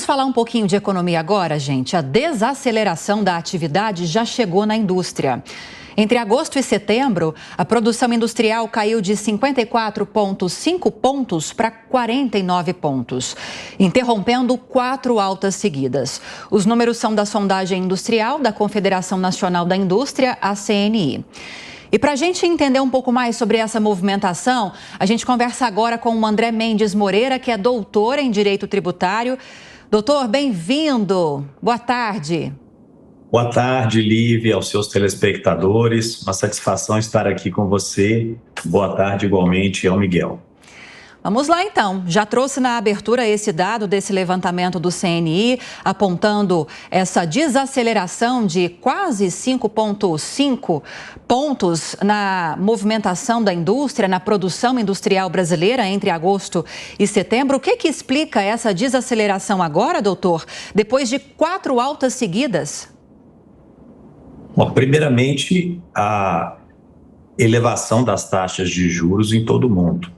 falar um pouquinho de economia agora, gente. A desaceleração da atividade já chegou na indústria. Entre agosto e setembro, a produção industrial caiu de 54,5 pontos para 49 pontos, interrompendo 4 altas seguidas. Os números são da sondagem industrial da Confederação Nacional da Indústria, a CNI. E para a gente entender um pouco mais sobre essa movimentação, a gente conversa agora com o André Mendes Moreira, que é doutor em Direito Tributário. Doutor, bem-vindo. Boa tarde. Boa tarde, Lívia, aos seus telespectadores. Uma satisfação estar aqui com você. Boa tarde, igualmente, ao Miguel. Vamos lá, então. Já trouxe na abertura esse dado desse levantamento do CNI, apontando essa desaceleração de quase 5,5 pontos na movimentação da indústria, na produção industrial brasileira entre agosto e setembro. O que explica essa desaceleração agora, doutor, depois de 4 altas seguidas? Bom, primeiramente, a elevação das taxas de juros em todo o mundo.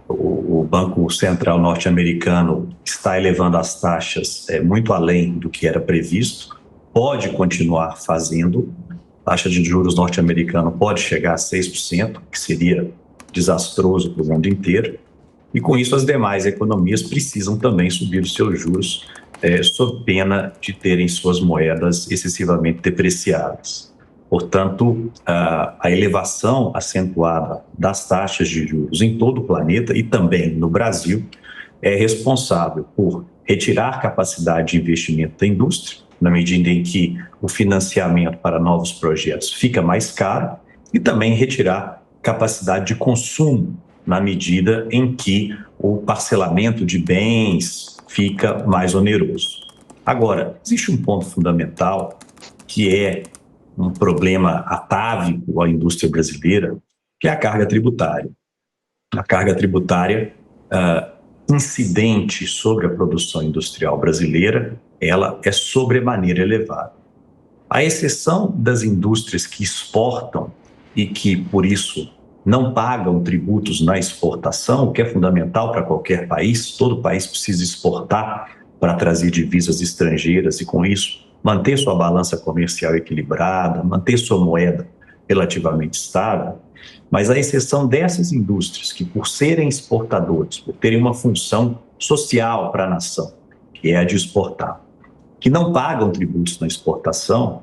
O Banco Central norte-americano está elevando as taxas muito além do que era previsto, pode continuar fazendo. A taxa de juros norte-americana pode chegar a 6%, que seria desastroso para o mundo inteiro. E com isso as demais economias precisam também subir os seus juros, sob pena de terem suas moedas excessivamente depreciadas. Portanto, a elevação acentuada das taxas de juros em todo o planeta e também no Brasil é responsável por retirar capacidade de investimento da indústria, na medida em que o financiamento para novos projetos fica mais caro, e também retirar capacidade de consumo, na medida em que o parcelamento de bens fica mais oneroso. Agora, existe um ponto fundamental que é um problema atávico à indústria brasileira, que é a carga tributária. A carga tributária incidente sobre a produção industrial brasileira, ela é sobremaneira elevada. À exceção das indústrias que exportam e que, por isso, não pagam tributos na exportação, o que é fundamental para qualquer país. Todo país precisa exportar para trazer divisas estrangeiras e, com isso, manter sua balança comercial equilibrada, manter sua moeda relativamente estável. Mas à exceção dessas indústrias que, por serem exportadores, por terem uma função social para a nação, que é a de exportar, que não pagam tributos na exportação,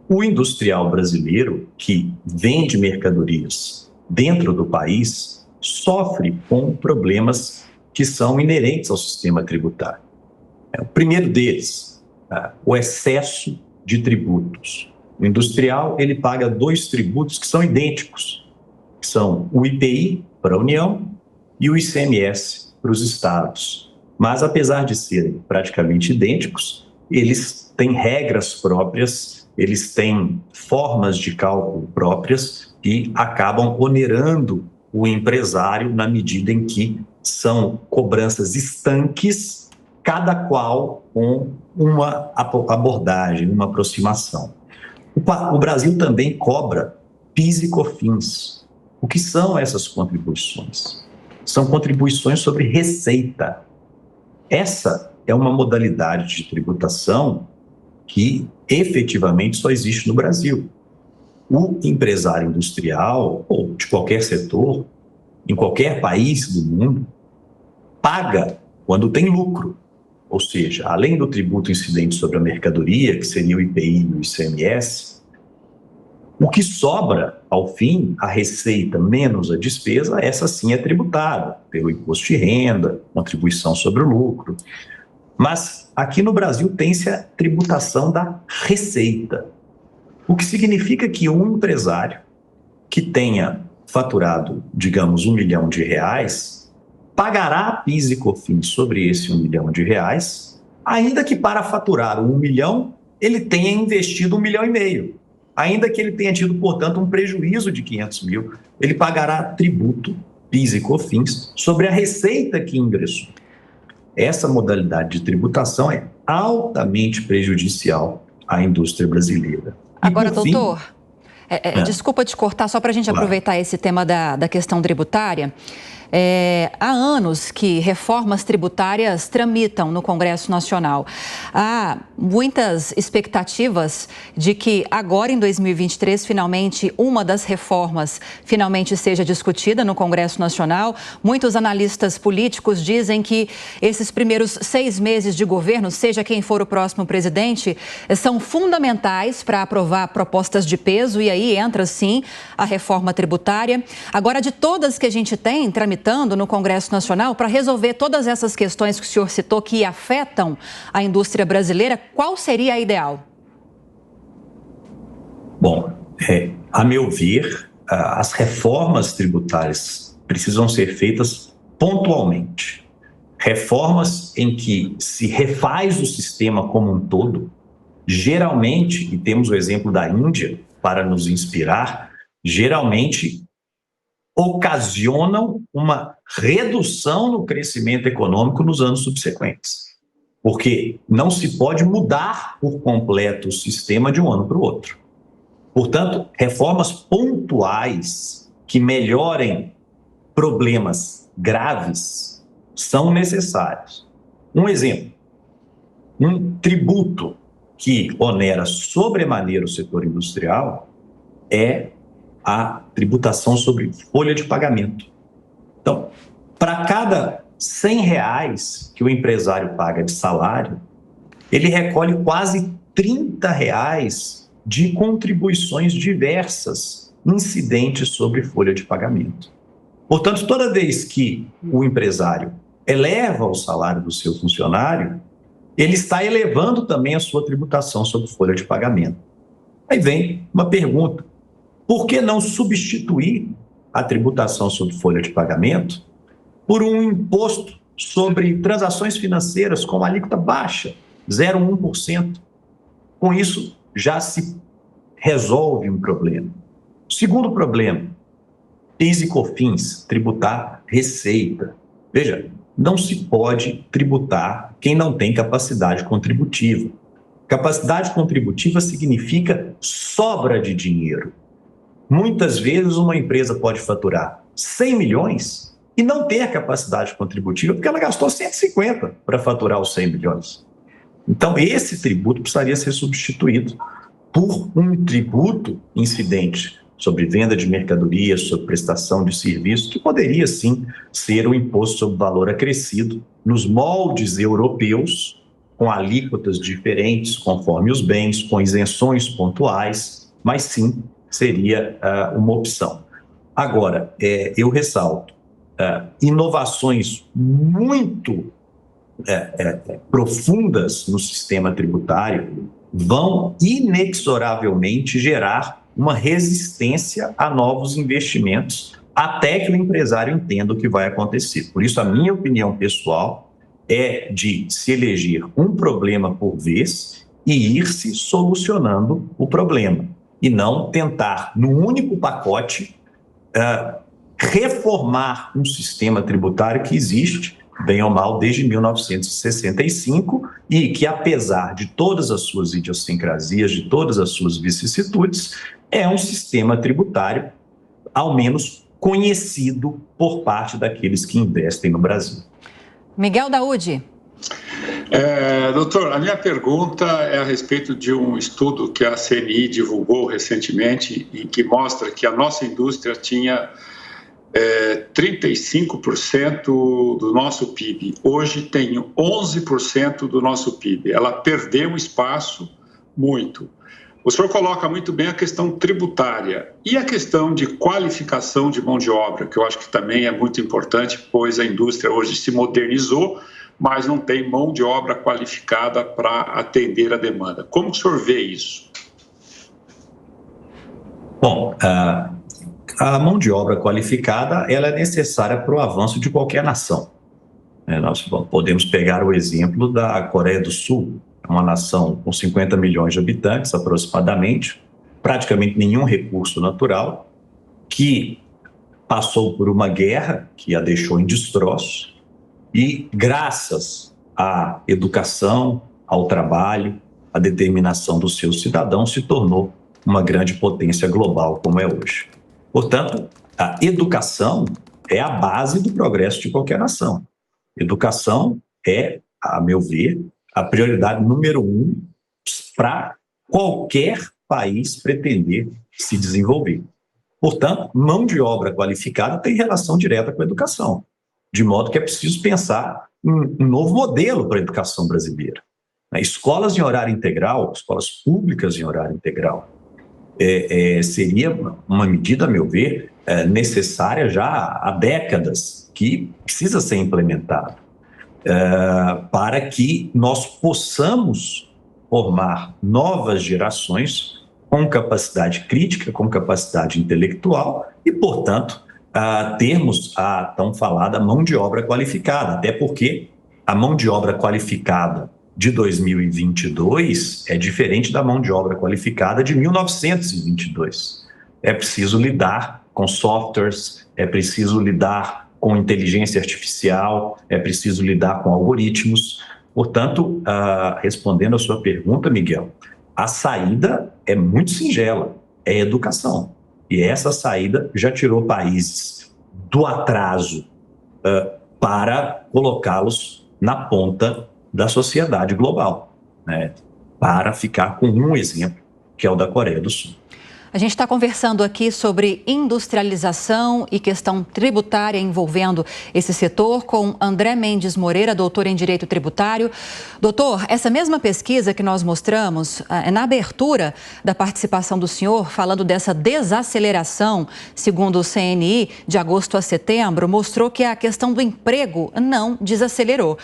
o industrial brasileiro que vende mercadorias dentro do país sofre com problemas que são inerentes ao sistema tributário. O primeiro deles, o excesso de tributos. O industrial, ele paga 2 tributos que são idênticos, que são o IPI para a União e o ICMS para os estados. Mas, apesar de serem praticamente idênticos, eles têm regras próprias, eles têm formas de cálculo próprias e acabam onerando o empresário na medida em que são cobranças estanques, cada qual com uma abordagem, uma aproximação. O Brasil também cobra PIS e COFINS. O que são essas contribuições? São contribuições sobre receita. Essa é uma modalidade de tributação que efetivamente só existe no Brasil. O empresário industrial, ou de qualquer setor, em qualquer país do mundo, paga quando tem lucro. Ou seja, além do tributo incidente sobre a mercadoria, que seria o IPI e o ICMS, o que sobra, ao fim, a receita menos a despesa, essa sim é tributada pelo imposto de renda, contribuição sobre o lucro. Mas aqui no Brasil tem-se a tributação da receita, o que significa que um empresário que tenha faturado, digamos, R$1 milhão, pagará PIS e COFINS sobre esse R$1 milhão, ainda que para faturar o 1 milhão, ele tenha investido 1,5 milhão. Ainda que ele tenha tido, portanto, um prejuízo de 500 mil, ele pagará tributo, PIS e COFINS, sobre a receita que ingressou. Essa modalidade de tributação é altamente prejudicial à indústria brasileira. Agora, doutor, desculpa te cortar, só para a gente aproveitar esse tema da questão tributária. Há anos que reformas tributárias tramitam no Congresso Nacional. Há muitas expectativas de que agora, em 2023, finalmente, uma das reformas finalmente seja discutida no Congresso Nacional. Muitos analistas políticos dizem que esses primeiros 6 meses de governo, seja quem for o próximo presidente, são fundamentais para aprovar propostas de peso, e aí entra, sim, a reforma tributária. Agora, de todas que a gente tem tramitando no Congresso Nacional, para resolver todas essas questões que o senhor citou que afetam a indústria brasileira, qual seria a ideal? Bom, a meu ver, as reformas tributárias precisam ser feitas pontualmente. Reformas em que se refaz o sistema como um todo, geralmente, e temos o exemplo da Índia para nos inspirar, geralmente ocasionam uma redução no crescimento econômico nos anos subsequentes. Porque não se pode mudar por completo o sistema de um ano para o outro. Portanto, reformas pontuais que melhorem problemas graves são necessárias. Um exemplo, um tributo que onera sobremaneira o setor industrial é a tributação sobre folha de pagamento. Então, para cada R$100 que o empresário paga de salário, ele recolhe quase R$30 de contribuições diversas incidentes sobre folha de pagamento. Portanto, toda vez que o empresário eleva o salário do seu funcionário, ele está elevando também a sua tributação sobre folha de pagamento. Aí vem uma pergunta: por que não substituir a tributação sobre folha de pagamento por um imposto sobre transações financeiras com uma alíquota baixa, 0,1%? Com isso, já se resolve um problema. Segundo problema, PIS e COFINS, tributar receita. Veja, não se pode tributar quem não tem capacidade contributiva. Capacidade contributiva significa sobra de dinheiro. Muitas vezes uma empresa pode faturar 100 milhões e não ter capacidade contributiva porque ela gastou 150 para faturar os 100 milhões. Então, esse tributo precisaria ser substituído por um tributo incidente sobre venda de mercadorias, sobre prestação de serviços, que poderia, sim, ser o imposto sobre valor acrescido nos moldes europeus, com alíquotas diferentes conforme os bens, com isenções pontuais, mas sim, seria uma opção. Agora, eu ressalto, inovações muito profundas no sistema tributário vão inexoravelmente gerar uma resistência a novos investimentos até que o empresário entenda o que vai acontecer. Por isso, a minha opinião pessoal é de se eleger um problema por vez e ir se solucionando o problema, e não tentar, num único pacote, reformar um sistema tributário que existe, bem ou mal, desde 1965 e que, apesar de todas as suas idiosincrasias, de todas as suas vicissitudes, é um sistema tributário, ao menos, conhecido por parte daqueles que investem no Brasil. Miguel Daúde. Doutor, a minha pergunta é a respeito de um estudo que a CNI divulgou recentemente e que mostra que a nossa indústria tinha 35% do nosso PIB. Hoje tem 11% do nosso PIB. Ela perdeu espaço muito. O senhor coloca muito bem a questão tributária e a questão de qualificação de mão de obra, que eu acho que também é muito importante, pois a indústria hoje se modernizou, mas não tem mão de obra qualificada para atender a demanda. Como o senhor vê isso? Bom, a mão de obra qualificada ela é necessária para o avanço de qualquer nação. Nós podemos pegar o exemplo da Coreia do Sul, uma nação com 50 milhões de habitantes aproximadamente, praticamente nenhum recurso natural, que passou por uma guerra que a deixou em destroços e, graças à educação, ao trabalho, à determinação dos seus cidadãos, se tornou uma grande potência global como é hoje. Portanto, a educação é a base do progresso de qualquer nação. Educação é, a meu ver, a prioridade número 1 para qualquer país pretender se desenvolver. Portanto, mão de obra qualificada tem relação direta com a educação, de modo que é preciso pensar em um novo modelo para a educação brasileira. Escolas em horário integral, escolas públicas em horário integral, seria uma medida, a meu ver, necessária já há décadas, que precisa ser implementada, para que nós possamos formar novas gerações com capacidade crítica, com capacidade intelectual e, portanto, termos a tão falada mão de obra qualificada, até porque a mão de obra qualificada de 2022 é diferente da mão de obra qualificada de 1922. É preciso lidar com softwares, é preciso lidar com inteligência artificial, é preciso lidar com algoritmos. Portanto, respondendo a sua pergunta, Miguel, a saída é muito singela, é educação. E essa saída já tirou países do atraso para colocá-los na ponta da sociedade global, né? Para ficar com um exemplo, que é o da Coreia do Sul. A gente está conversando aqui sobre industrialização e questão tributária envolvendo esse setor com André Mendes Moreira, doutor em Direito Tributário. Doutor, essa mesma pesquisa que nós mostramos na abertura da participação do senhor, falando dessa desaceleração, segundo o CNI, de agosto a setembro, mostrou que a questão do emprego não desacelerou.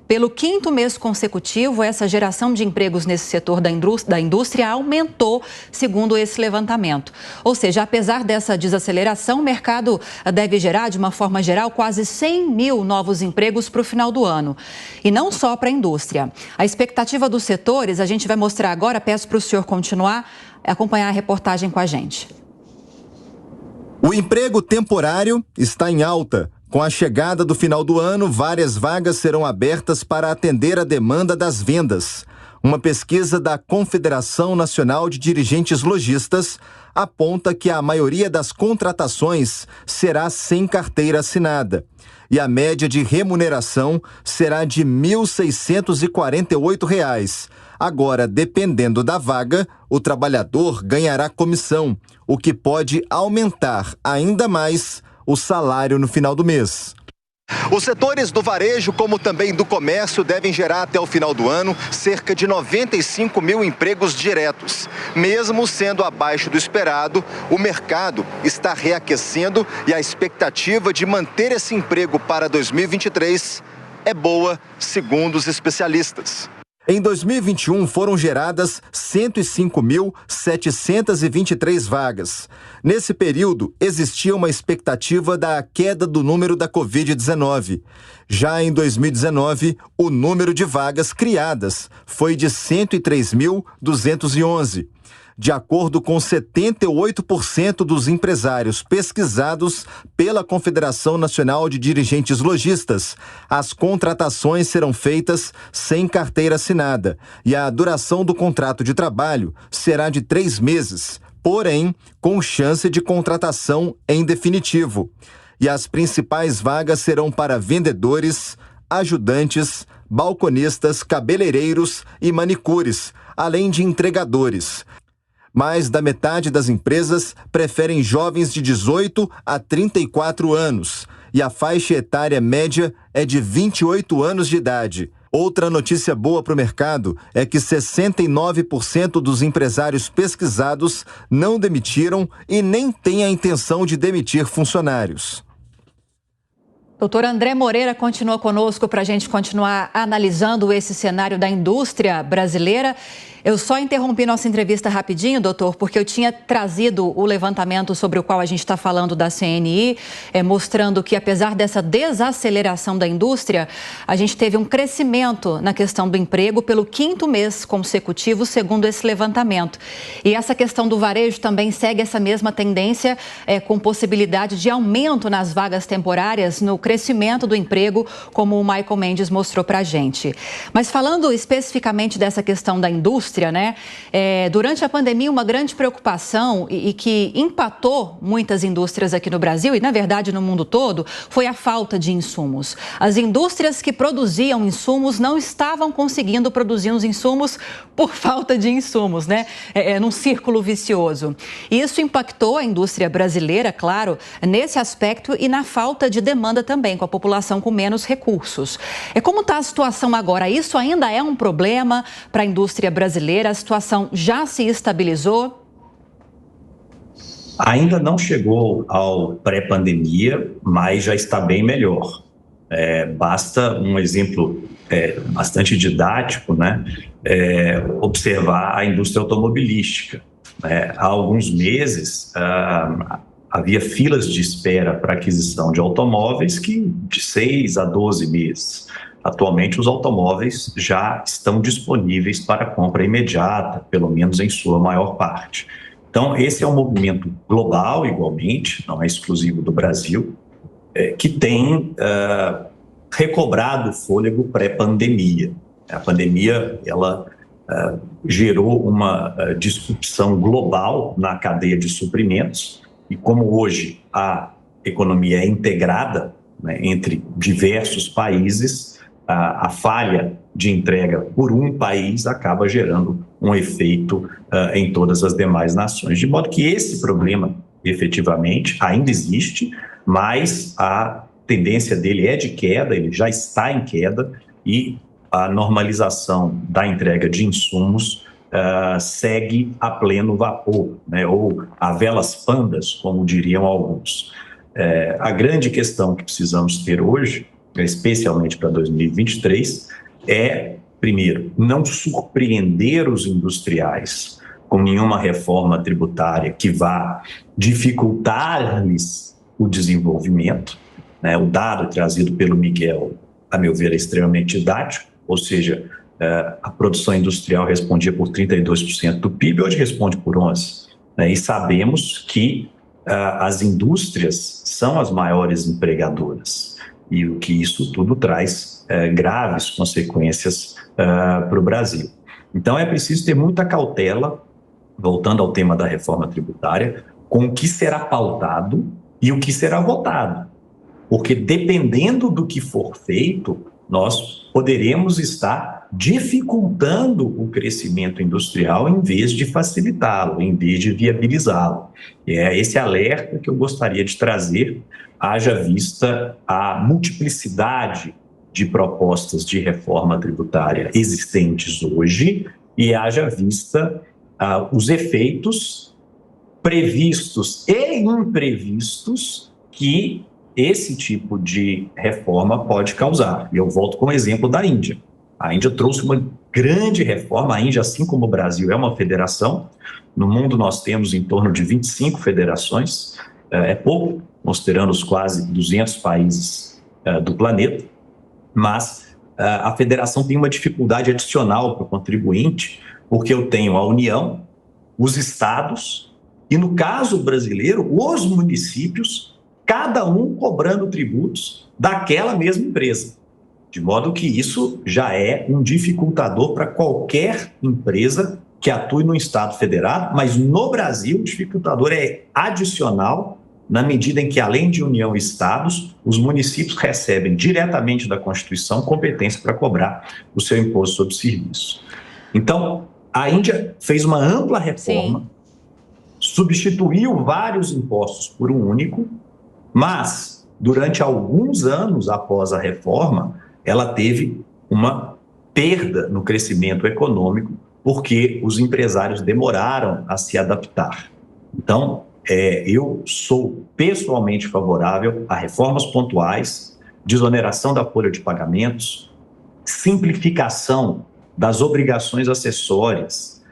Pelo 5º mês consecutivo, essa geração de empregos nesse setor da indústria aumentou, segundo esse levantamento. Ou seja, apesar dessa desaceleração, o mercado deve gerar, de uma forma geral, quase 100 mil novos empregos para o final do ano. E não só para a indústria. A expectativa dos setores, a gente vai mostrar agora, peço para o senhor continuar, acompanhar a reportagem com a gente. O emprego temporário está em alta. Com a chegada do final do ano, várias vagas serão abertas para atender a demanda das vendas. Uma pesquisa da Confederação Nacional de Dirigentes Lojistas aponta que a maioria das contratações será sem carteira assinada. E a média de remuneração será de R$ 1.648. Agora, dependendo da vaga, o trabalhador ganhará comissão, o que pode aumentar ainda mais o salário no final do mês. Os setores do varejo, como também do comércio, devem gerar até o final do ano cerca de 95 mil empregos diretos. Mesmo sendo abaixo do esperado, o mercado está reaquecendo e a expectativa de manter esse emprego para 2023 é boa, segundo os especialistas. Em 2021, foram geradas 105.723 vagas. Nesse período, existia uma expectativa da queda do número da Covid-19. Já em 2019, o número de vagas criadas foi de 103.211. De acordo com 78% dos empresários pesquisados pela Confederação Nacional de Dirigentes Lojistas, as contratações serão feitas sem carteira assinada e a duração do contrato de trabalho será de 3 meses, porém com chance de contratação em definitivo. E as principais vagas serão para vendedores, ajudantes, balconistas, cabeleireiros e manicures, além de entregadores. Mais da metade das empresas preferem jovens de 18 a 34 anos e a faixa etária média é de 28 anos de idade. Outra notícia boa para o mercado é que 69% dos empresários pesquisados não demitiram e nem têm a intenção de demitir funcionários. Doutor André Moreira continua conosco para a gente continuar analisando esse cenário da indústria brasileira. Eu só interrompi nossa entrevista rapidinho, doutor, porque eu tinha trazido o levantamento sobre o qual a gente está falando da CNI, mostrando que apesar dessa desaceleração da indústria, a gente teve um crescimento na questão do emprego pelo 5º mês consecutivo, segundo esse levantamento. E essa questão do varejo também segue essa mesma tendência, com possibilidade de aumento nas vagas temporárias, no crescimento do emprego, como o Michael Mendes mostrou para a gente. Mas falando especificamente dessa questão da indústria, indústria, né? Durante a pandemia, uma grande preocupação e que empatou muitas indústrias aqui no Brasil e, na verdade, no mundo todo, foi a falta de insumos. As indústrias que produziam insumos não estavam conseguindo produzir os insumos por falta de insumos, né? Num círculo vicioso. E isso impactou a indústria brasileira, claro, nesse aspecto e na falta de demanda também, com a população com menos recursos. Como está a situação agora? Isso ainda é um problema para a indústria brasileira? A situação já se estabilizou? Ainda não chegou ao pré-pandemia, mas já está bem melhor. Basta um exemplo bastante didático, né? Observar a indústria automobilística. Há alguns meses, havia filas de espera para aquisição de automóveis de 6 a 12 meses. Atualmente, os automóveis já estão disponíveis para compra imediata, pelo menos em sua maior parte. Então, esse é um movimento global, igualmente, não é exclusivo do Brasil, que tem recobrado o fôlego pré-pandemia. A pandemia, ela gerou uma disrupção global na cadeia de suprimentos, e como hoje a economia é integrada, né, entre diversos países, a falha de entrega por um país acaba gerando um efeito em todas as demais nações. De modo que esse problema, efetivamente, ainda existe, mas a tendência dele é de queda, ele já está em queda, e a normalização da entrega de insumos segue a pleno vapor, né, ou a velas pandas, como diriam alguns. A grande questão que precisamos ter hoje, especialmente para 2023, primeiro, não surpreender os industriais com nenhuma reforma tributária que vá dificultar-lhes o desenvolvimento, né? O dado trazido pelo Miguel, a meu ver, é extremamente didático, ou seja, a produção industrial respondia por 32% do PIB, hoje responde por 11%. Né? E sabemos que as indústrias são as maiores empregadoras, e o que isso tudo traz graves consequências para o Brasil. Então, é preciso ter muita cautela, voltando ao tema da reforma tributária, com o que será pautado e o que será votado. Porque, dependendo do que for feito, nós poderemos estar dificultando o crescimento industrial em vez de facilitá-lo, em vez de viabilizá-lo. É esse alerta que eu gostaria de trazer, haja vista a multiplicidade de propostas de reforma tributária existentes hoje e haja vista os efeitos previstos e imprevistos que esse tipo de reforma pode causar. E eu volto com o exemplo da Índia. A Índia trouxe uma grande reforma. A Índia, assim como o Brasil, é uma federação. No mundo nós temos em torno de 25 federações. É pouco, considerando os quase 200 países do planeta. Mas a federação tem uma dificuldade adicional para o contribuinte, porque eu tenho a União, os estados e, no caso brasileiro, os municípios, cada um cobrando tributos daquela mesma empresa. De modo que isso já é um dificultador para qualquer empresa que atue no Estado federado, mas no Brasil o dificultador é adicional, na medida em que, além de União e Estados, os municípios recebem diretamente da Constituição competência para cobrar o seu imposto sobre serviço. Então, a Índia fez uma ampla reforma, substituiu vários impostos por um único, mas, durante alguns anos após a reforma, ela teve uma perda no crescimento econômico, porque os empresários demoraram a se adaptar. Então, eu sou pessoalmente favorável a reformas pontuais, desoneração da folha de pagamentos, simplificação das obrigações acessórias.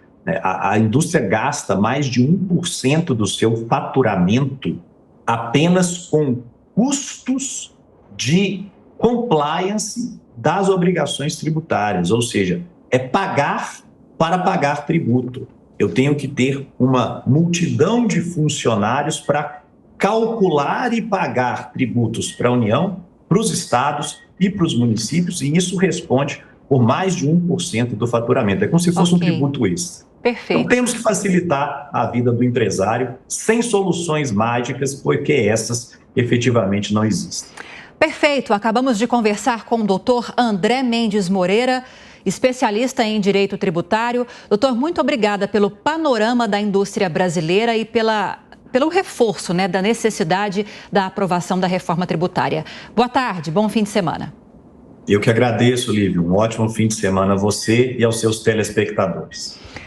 A indústria gasta mais de 1% do seu faturamento apenas com custos de compliance das obrigações tributárias, ou seja, é pagar para pagar tributo. Eu tenho que ter uma multidão de funcionários para calcular e pagar tributos para a União, para os estados e para os municípios, e isso responde por mais de 1% do faturamento. É como se fosse um tributo extra. Perfeito. Então, temos que facilitar a vida do empresário sem soluções mágicas, porque essas efetivamente não existem. Perfeito. Acabamos de conversar com o doutor André Mendes Moreira, especialista em direito tributário. Doutor, muito obrigada pelo panorama da indústria brasileira e pelo reforço, da necessidade da aprovação da reforma tributária. Boa tarde, bom fim de semana. Eu que agradeço, Lívia. Um ótimo fim de semana a você e aos seus telespectadores.